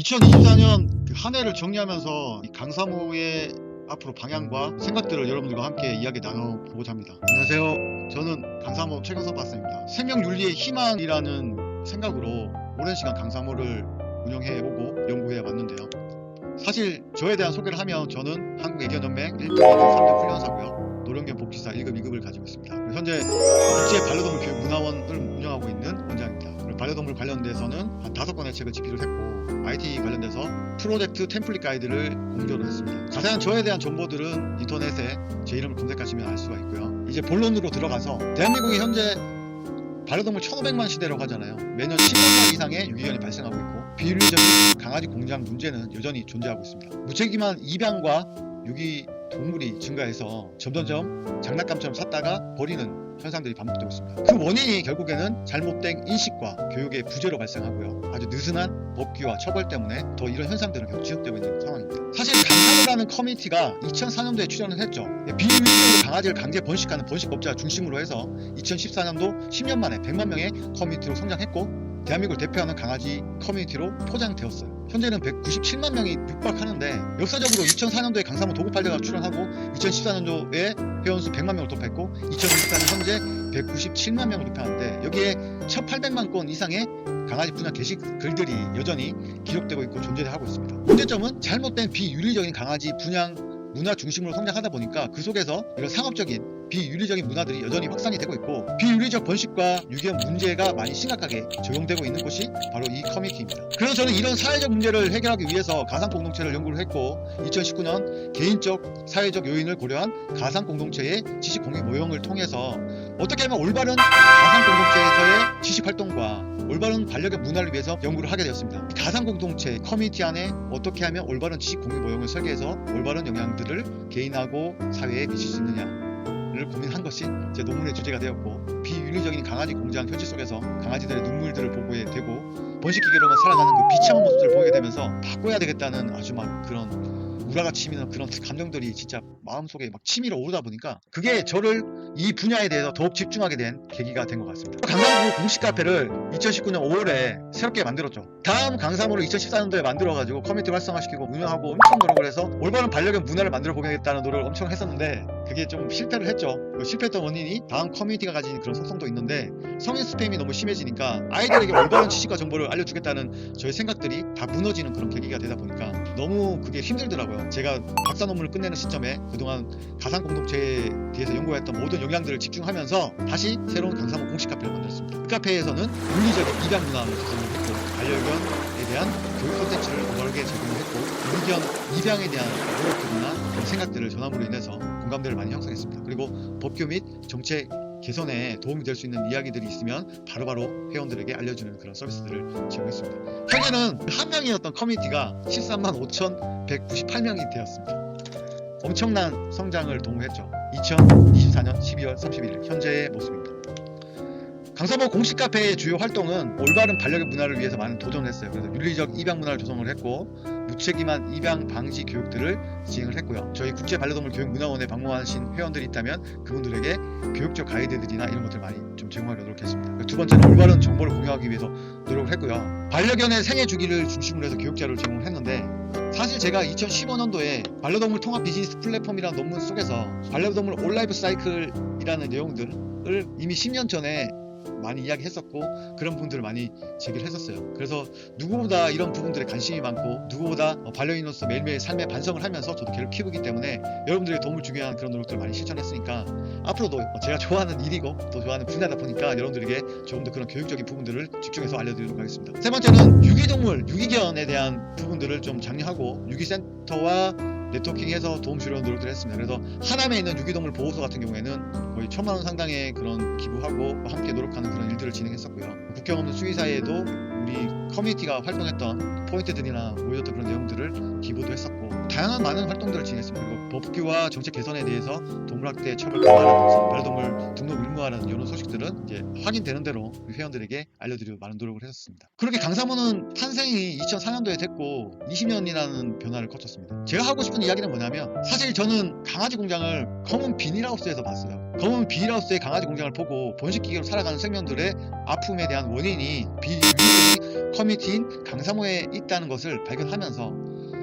2024년 한 해를 정리하면서 이 강사모의 앞으로 방향과 생각들을 여러분들과 함께 이야기 나눠보고자 합니다. 안녕하세요. 저는 강사모 최경석 박사입니다. 생명윤리의 희망이라는 생각으로 오랜 시간 강사모를 운영해오고 연구해 왔는데요. 사실 저에 대한 소개를 하면 저는 한국애견연맹 1등, 2등, 3등 훈련사고요. 노령견 복지사 1급, 2급을 가지고 있습니다. 현재 국제 반려동물 교육 문화원을 운영하고 있는 원장입니다. 그리고 반려동물 관련돼서는 한 5권의 책을 집필을 했고 IT 관련돼서 프로젝트 템플릿 가이드를 공개를 했습니다. 자세한 저에 대한 정보들은 인터넷에 제 이름을 검색하시면 알 수가 있고요. 이제 본론으로 들어가서 대한민국이 현재 반려동물 1500만 시대라고 하잖아요. 매년 10만 마리 이상의 유기견이 발생하고 있고 비윤리적인 강아지 공장 문제는 여전히 존재하고 있습니다. 무책임한 입양과 유기 동물이 증가해서 점점점 장난감처럼 샀다가 버리는 현상들이 반복되고 있습니다. 그 원인이 결국에는 잘못된 인식과 교육의 부재로 발생하고요. 아주 느슨한 법규와 처벌 때문에 더 이런 현상들은 계속 지속되고 있는 상황입니다. 사실 강사모라는 커뮤니티가 2004년도에 출연을 했죠. 비윤리적으로 강아지를 강제 번식하는 번식업자 중심으로 해서 2014년도 10년 만에 100만 명의 커뮤니티로 성장했고 대한민국을 대표하는 강아지 커뮤니티로 포장되었어요. 현재는 197만 명이 육박하는데 역사적으로 2004년도에 강사모 도구팔레가 출연하고 2014년도에 회원수 100만 명을 돌파했고 2024년 현재 197만 명을 돌파하는데 여기에 1800만 건 이상의 강아지 분야 게시글들이 여전히 기록되고 있고 존재하고 있습니다. 문제점은 잘못된 비윤리적인 강아지 분양 문화 중심으로 성장하다 보니까 그 속에서 이런 상업적인 비윤리적인 문화들이 여전히 확산이 되고 있고 비윤리적 번식과 유기견 문제가 많이 심각하게 적용되고 있는 곳이 바로 이 커뮤니티입니다. 그래서 저는 이런 사회적 문제를 해결하기 위해서 가상공동체를 연구를 했고 2019년 개인적 사회적 요인을 고려한 가상공동체의 지식공유 모형을 통해서 어떻게 하면 올바른 가상공동체에서의 지식활동과 올바른 반려견 문화를 위해서 연구를 하게 되었습니다. 가상공동체 커뮤니티 안에 어떻게 하면 올바른 지식공유 모형을 설계해서 올바른 영향들을 개인하고 사회에 미칠 수 있느냐를 고민한 것이 제 논문의 주제가 되었고 비윤리적인 강아지 공장 현실 속에서 강아지들의 눈물들을 보게 되고 번식기계로만 살아가는 그 비참한 모습들을 보게 되면서 바꿔야 되겠다는 아주 막 그런 우라가 치미는 그런 감정들이 진짜 마음속에 막 치밀어 오르다 보니까 그게 저를 이 분야에 대해서 더욱 집중하게 된 계기가 된 것 같습니다. 강사모 공식 카페를 2019년 5월에 새롭게 만들었죠. 다음 강사모를 2014년도에 만들어가지고 커뮤니티 활성화시키고 운영하고 엄청 노력을 해서 올바른 반려견 문화를 만들어 보겠다는 노력을 엄청 했었는데 그게 좀 실패를 했죠. 실패했던 원인이 다음 커뮤니티가 가진 그런 속성도 있는데 성인 스팸이 너무 심해지니까 아이들에게 올바른 지식과 정보를 알려주겠다는 저의 생각들이 다 무너지는 그런 계기가 되다 보니까 너무 그게 힘들더라고요. 제가 박사 논문을 끝내는 시점에 그동안 가상공동체에 대해서 연구했던 모든 영향들을 집중하면서 다시 새로운 강사모 공식 카페를 만들었습니다. 그 카페에서는 윤리적인 입양 문화를 조성을 했고 반려견에 대한 교육 콘텐츠를 올바르게 제공을 했고 유기견 입양에 대한 노력들이나 그런 생각들을 전함으로 인해서 공감대를 많이 형성했습니다. 그리고 법규 및 정책 개선에 도움이 될 수 있는 이야기들이 있으면 바로바로 회원들에게 알려주는 그런 서비스들을 제공했습니다. 현재는 한 명이었던 커뮤니티가 13만 5,198명이 되었습니다. 엄청난 성장을 도모했죠. 2024년 12월 31일 현재의 모습입니다. 강사모 공식 카페의 주요 활동은 올바른 반려견 문화를 위해서 많은 도전을 했어요. 그래서 윤리적 입양 문화를 조성을 했고 무책임한 입양 방지 교육들을 진행을 했고요. 저희 국제 반려동물 교육 문화원에 방문하신 회원들이 있다면 그분들에게 교육적 가이드들이나 이런 것들 많이 좀 제공하려고 노력했습니다. 두 번째는 올바른 정보를 공유하기 위해서 노력을 했고요. 반려견의 생애 주기를 중심으로 해서 교육 자료를 제공을 했는데 사실 제가 2015년도에 반려동물 통합 비즈니스 플랫폼이라는 논문 속에서 반려동물 온라이프 사이클이라는 내용들을 이미 10년 전에 많이 이야기했었고 그런 부분들을 많이 제기를 했었어요. 그래서 누구보다 이런 부분들에 관심이 많고 누구보다 반려인으로서 매일매일 삶의 반성을 하면서 저도 개를 키우기 때문에 여러분들의 도움을 주기 위한 그런 노력들을 많이 실천했으니까 앞으로도 제가 좋아하는 일이고 또 좋아하는 분야다 보니까 여러분들에게 조금 더 그런 교육적인 부분들을 집중해서 알려드리도록 하겠습니다. 세 번째는 유기동물, 유기견에 대한 부분들을 좀 장려하고 유기센터와 네트워킹해서 도움 주려는 노력들을 했습니다. 그래서 하남에 있는 유기동물 보호소 같은 경우에는 거의 1000만 원 상당의 그런 기부하고 함께 노력하는 그런 일들을 진행했었고요. 국경 없는 수의사에도 우리 커뮤니티가 활동했던 포인트들이나 모여졌던 그런 내용들을 기부도 했었고 다양한 많은 활동들을 진행했습니다. 그리고 법규와 정책 개선에 대해서 동물학대 처벌 강화라든지 반려동물 등록 의무화라는 이런 소식들은 이제 확인되는 대로 우리 회원들에게 알려드리고 많은 노력을 했었습니다. 그렇게 강사모는 탄생이 2004년도에 됐고 20년이라는 변화를 거쳤습니다. 제가 하고 싶은 이야기는 뭐냐면 사실 저는 강아지 공장을 검은 비닐하우스에서 봤어요. 검은 비닐하우스의 강아지 공장을 보고 번식기계로 살아가는 생명들의 아픔에 대한 원인이 비윤리적인 커뮤니티인 강사모에 있다는 것을 발견하면서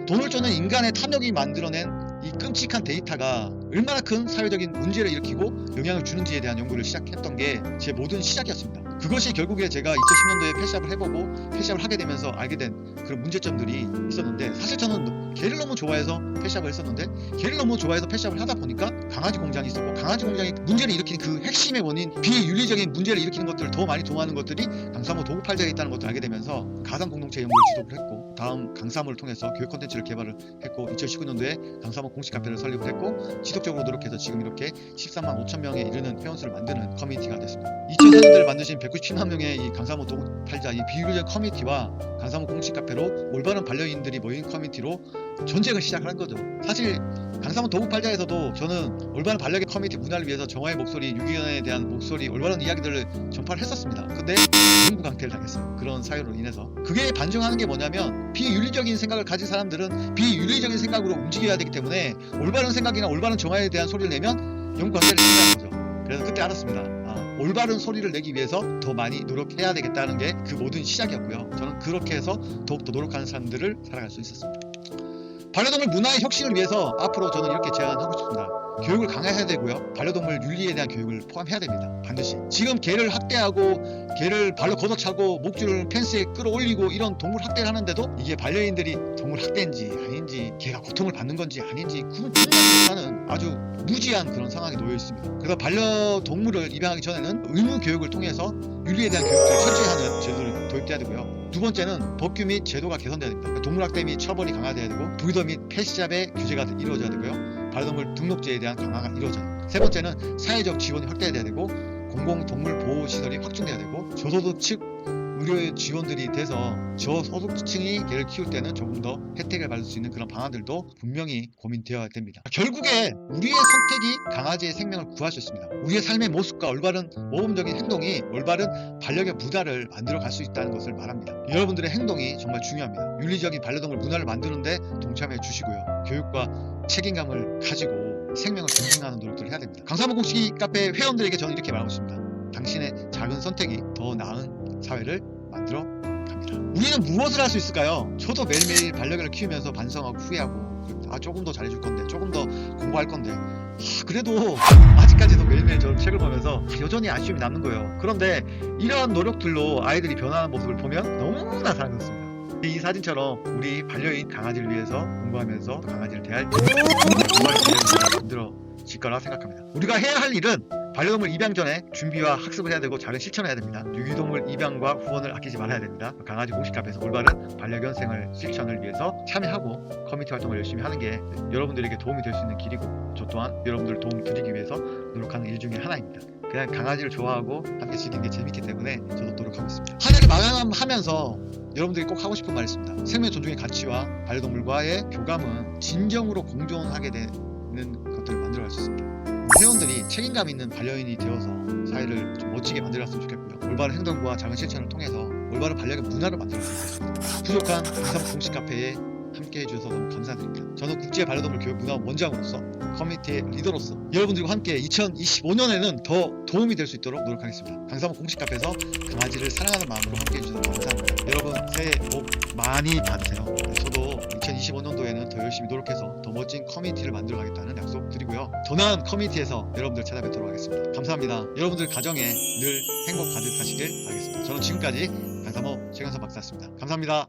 돈을 쫓는 인간의 탐욕이 만들어낸 이 끔찍한 데이터가 얼마나 큰 사회적인 문제를 일으키고 영향을 주는지에 대한 연구를 시작했던 게 제 모든 시작이었습니다. 그것이 결국에 제가 2010년도에 펫샵을 해보고 펫샵을 하게 되면서 알게 된 그런 문제점들이 있었는데, 사실 저는 개를 너무 좋아해서 펫샵을 했었는데 개를 너무 좋아해서 펫샵을 하다 보니까 강아지 공장이 있었고, 강아지 공장이 문제를 일으키는 그 핵심의 원인, 비윤리적인 문제를 일으키는 것들을 더 많이 도모하는 것들이 강사모 도구팔자에 있다는 것을 알게 되면서 가상 공동체 연구를 지도를 했고, 다음 강사모를 통해서 교육 콘텐츠를 개발을 했고, 2019년도에 강사모 공식 카페를 설립을 했고, 지속적으로 노력해서 지금 이렇게 13만 5천 명에 이르는 회원수를 만드는 커뮤니티가 됐습니다. 2004년도에 만드신 197만 명의 이 강사모 도구팔자 이 비윤리적 커뮤니티와 강사모 공식 카페로 올바른 반려인들이 모인 커뮤니티로 전쟁을 시작한 거죠. 사실 강사모 도구팔자에서도 저는 올바른 반려견 커뮤니티 문화를 위해서 정화의 목소리, 유기견에 대한 목소리, 올바른 이야기들을 전파를 했었습니다. 근데 정부 강퇴를 당했어요. 그런 사유로 인해서. 그게 반증하는 게 뭐냐면, 비윤리적인 생각을 가진 사람들은 비윤리적인 생각으로 움직여야 되기 때문에 올바른 생각이나 올바른 정화에 대한 소리를 내면 영구 강퇴를 시킨다는 거죠. 그래서 그때 알았습니다. 올바른 소리를 내기 위해서 더 많이 노력해야 되겠다는 게 그 모든 시작이었고요. 저는 그렇게 해서 더욱더 노력하는 사람들을 살아갈 수 있었습니다. 반려동물 문화의 혁신을 위해서 앞으로 저는 이렇게 제안하고 싶습니다. 교육을 강화해야 되고요. 반려동물 윤리에 대한 교육을 포함해야 됩니다. 반드시. 지금 개를 학대하고 개를 발로 걷어차고 목줄을 펜스에 끌어올리고 이런 동물 학대를 하는데도 이게 반려인들이 동물 학대인지 아닌지, 개가 고통을 받는 건지 아닌지 구분하지 못하는 아주 무지한 그런 상황에 놓여 있습니다. 그래서 반려동물을 입양하기 전에는 의무 교육을 통해서 윤리에 대한 교육을 철저히 하는 제도를 도입돼야 되고요. 두 번째는 법규 및 제도가 개선돼야 됩니다. 동물학대 및 처벌이 강화돼야 되고, 브리더 및 펫샵의 규제가 이루어져야 되고요. 반려동물 등록제에 대한 강화가 이루어져요. 세 번째는 사회적 지원이 확대돼야 되고, 공공동물보호시설이 확충돼야 되고, 저소득층 의료 지원들이 돼서 저소득층이 개를 키울 때는 조금 더 혜택을 받을 수 있는 그런 방안들도 분명히 고민되어야 됩니다. 결국에 우리의 선택이 강아지의 생명을 구할 수 있습니다. 우리의 삶의 모습과 올바른 모범적인 행동이 올바른 반려견 문화를 만들어 갈 수 있다는 것을 말합니다. 여러분들의 행동이 정말 중요합니다. 윤리적인 반려동물 문화를 만드는데 동참해 주시고요. 교육과 책임감을 가지고 생명을 존중하는 노력들을 해야 됩니다. 강사모 공식 카페 회원들에게 저는 이렇게 말하고 있습니다. 당신의 작은 선택이 더 나은 사회를 만들어 갑니다. 우리는 무엇을 할 수 있을까요? 저도 매일매일 반려견을 키우면서 반성하고 후회하고, 조금 더 잘해줄 건데, 조금 더 공부할 건데, 그래도 아직까지도 매일매일 저는 책을 보면서 여전히 아쉬움이 남는 거예요. 그런데 이러한 노력들로 아이들이 변화하는 모습을 보면 너무나 사랑스럽습니다. 이 사진처럼 우리 반려인 강아지를 위해서 공부하면서 강아지를 대할 정말 만들어질 거라 생각합니다. 우리가 해야 할 일은 반려동물 입양 전에 준비와 학습을 해야 되고 작은 실천을 해야 됩니다. 유기동물 입양과 후원을 아끼지 말아야 됩니다. 강아지 공식 카페에서 올바른 반려견 생활 실천을 위해서 참여하고 커뮤니티 활동을 열심히 하는 게 여러분들에게 도움이 될 수 있는 길이고, 저 또한 여러분들 도움 드리기 위해서 노력하는 일 중에 하나입니다. 그냥 강아지를 좋아하고 함께 지내는 게 재밌기 때문에 저도 노력하고 있습니다. 한 해를 마감하면서 여러분들이 꼭 하고 싶은 말이 있습니다. 생명 존중의 가치와 반려동물과의 교감은 진정으로 공존하게 되는 것들을 만들어갈 수 있습니다. 회원들이 책임감 있는 반려인이 되어서 사회를 좀 멋지게 만들었으면 좋겠고요. 올바른 행동과 작은 실천을 통해서 올바른 반려견 문화를 만들 수 있습니다. 부족한 강사모 공식 카페에 함께 해주셔서 너무 감사드립니다. 저는 국제 반려동물 교육 문화 원장으로서, 커뮤니티의 리더로서 여러분들과 함께 2025년에는 더 도움이 될 수 있도록 노력하겠습니다. 강사모 공식 카페에서 강아지를 사랑하는 마음으로 함께 해주셔서 감사합니다. 여러분 새해 복 많이 받으세요. 저도 2025년도에는 더 열심히 노력해서 더 멋진 커뮤니티를 만들어 가겠다는 약속 드리고요. 더 나은 커뮤니티에서 여러분들 찾아뵙도록 하겠습니다. 감사합니다. 여러분들 가정에 늘 행복 가득하시길 바라겠습니다. 저는 지금까지 강사모 최경섭 박사였습니다. 감사합니다.